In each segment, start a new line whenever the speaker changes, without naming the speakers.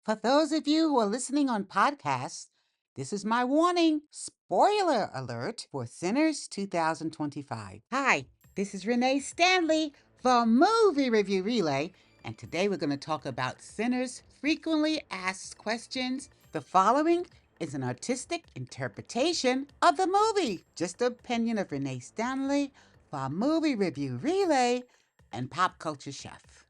For those of you who are listening on podcasts, this is my warning. Spoiler alert for Sinners 2025. Hi, this is Renee Stanley for Movie Review Relay, and today we're going to talk about Sinners Frequently Asked Questions. The following is an artistic interpretation of the movie. Just the opinion of Renee Stanley for Movie Review Relay and Pop Culture Chef.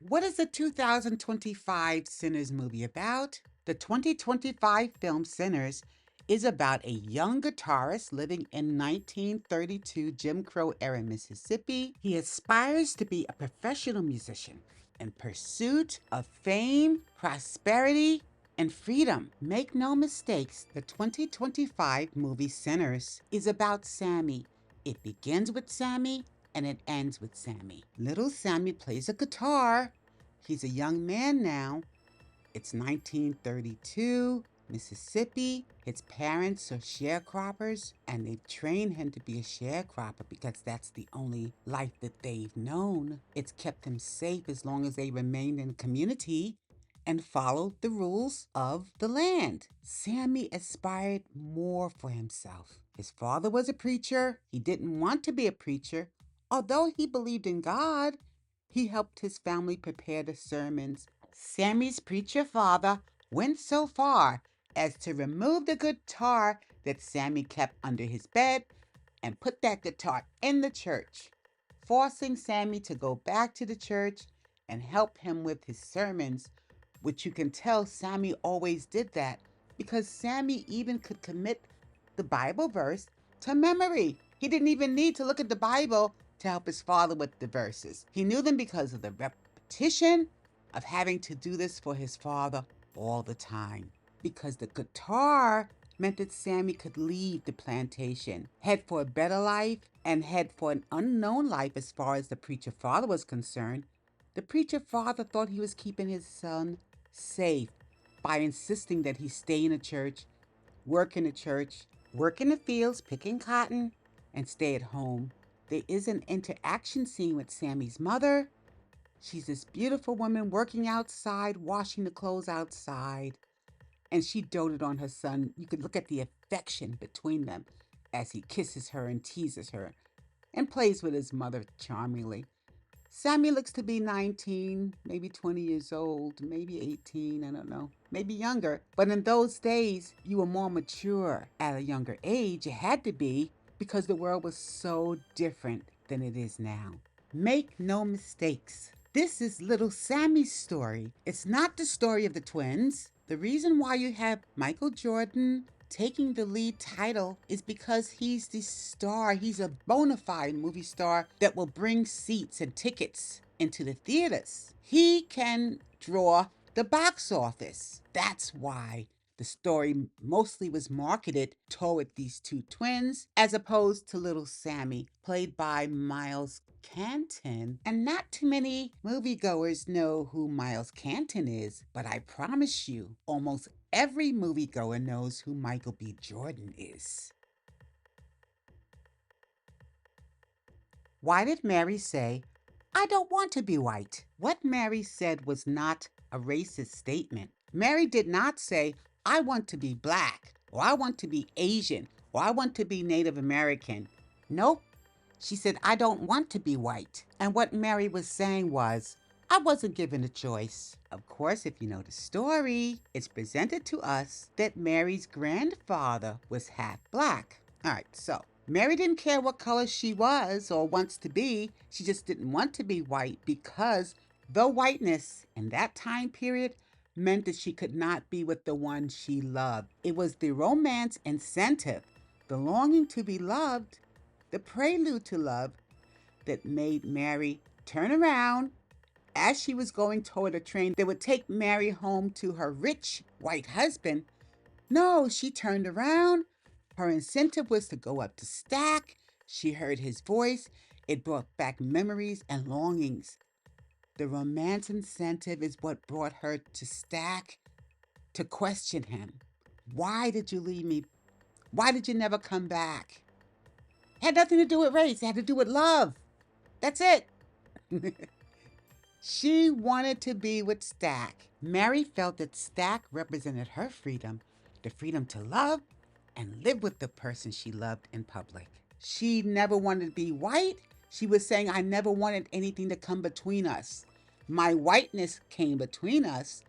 What is the 2025 Sinners movie about? The 2025 film Sinners is about a young guitarist living in 1932 Jim Crow era Mississippi. He aspires to be a professional musician in pursuit of fame, prosperity, and freedom. Make no mistakes, the 2025 movie Sinners is about Sammy. It begins with Sammy and it ends with Sammy. Little Sammy plays a guitar. He's a young man now. It's 1932, Mississippi. His parents are sharecroppers, and they've trained him to be a sharecropper because that's the only life that they've known. It's kept them safe as long as they remained in community and followed the rules of the land. Sammy aspired more for himself. His father was a preacher. He didn't want to be a preacher. Although he believed in God, he helped his family prepare the sermons. Sammy's preacher father went so far as to remove the guitar that Sammy kept under his bed and put that guitar in the church, forcing Sammy to go back to the church and help him with his sermons, which you can tell Sammy always did that because Sammy even could commit the Bible verse to memory. He didn't even need to look at the Bible to help his father with the verses. He knew them because of the repetition of having to do this for his father all the time. Because the guitar meant that Sammy could leave the plantation, head for a better life, and head for an unknown life as far as the preacher father was concerned. The preacher father thought he was keeping his son safe by insisting that he stay in the church, work in the church, work in the fields, picking cotton, and stay at home. There is an interaction scene with Sammy's mother. She's this beautiful woman working outside, washing the clothes outside, and she doted on her son. You could look at the affection between them as he kisses her and teases her and plays with his mother charmingly. Sammy looks to be 19, maybe 20 years old, maybe 18, I don't know, maybe younger. But in those days, you were more mature at a younger age. You had to be because the world was so different than it is now. Make no mistakes. This is little Sammy's story. It's not the story of the twins. The reason why you have Michael Jordan taking the lead title is because he's the star. He's a bona fide movie star that will bring seats and tickets into the theaters. He can draw the box office. That's why the story mostly was marketed toward these two twins as opposed to little Sammy, played by Miles Caton. And not too many moviegoers know who Miles Caton is, but I promise you, almost every moviegoer knows who Michael B. Jordan is. Why did Mary say, "I don't want to be white"? What Mary said was not a racist statement. Mary did not say, "I want to be black," or "I want to be Asian," or "I want to be Native American." Nope. She said, "I don't want to be white." And what Mary was saying was, I wasn't given a choice. Of course, if you know the story, it's presented to us that Mary's grandfather was half black. All right, so Mary didn't care what color she was or wants to be. She just didn't want to be white because the whiteness in that time period meant that she could not be with the one she loved. It was the romance incentive, the longing to be loved, the prelude to love that made Mary turn around as she was going toward a train that would take Mary home to her rich white husband. No, she turned around. Her incentive was to go up to Stack. She heard his voice. It brought back memories and longings. The romance incentive is what brought her to Stack to question him. Why did you leave me? Why did you never come back? It had nothing to do with race. It had to do with love. That's it. She wanted to be with Stack. Mary felt that Stack represented her freedom, the freedom to love and live with the person she loved in public. She never wanted to be white. She was saying, I never wanted anything to come between us. My whiteness came between us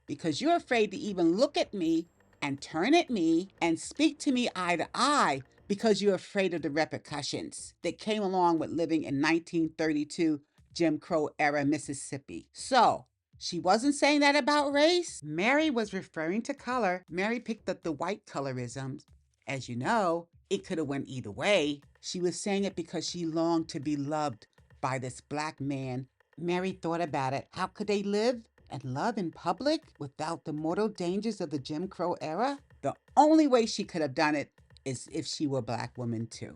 because you're afraid to even look at me and turn at me and speak to me eye to eye because you're afraid of the repercussions that came along with living in 1932 Jim Crow era Mississippi. So, she wasn't saying that about race. Mary was referring to color. Mary picked up the white colorisms. As you know, it could have went either way. She was saying it because she longed to be loved by this black man. Mary thought about it. How could they live and love in public without the mortal dangers of the Jim Crow era? The only way she could have done it is if she were a black woman too.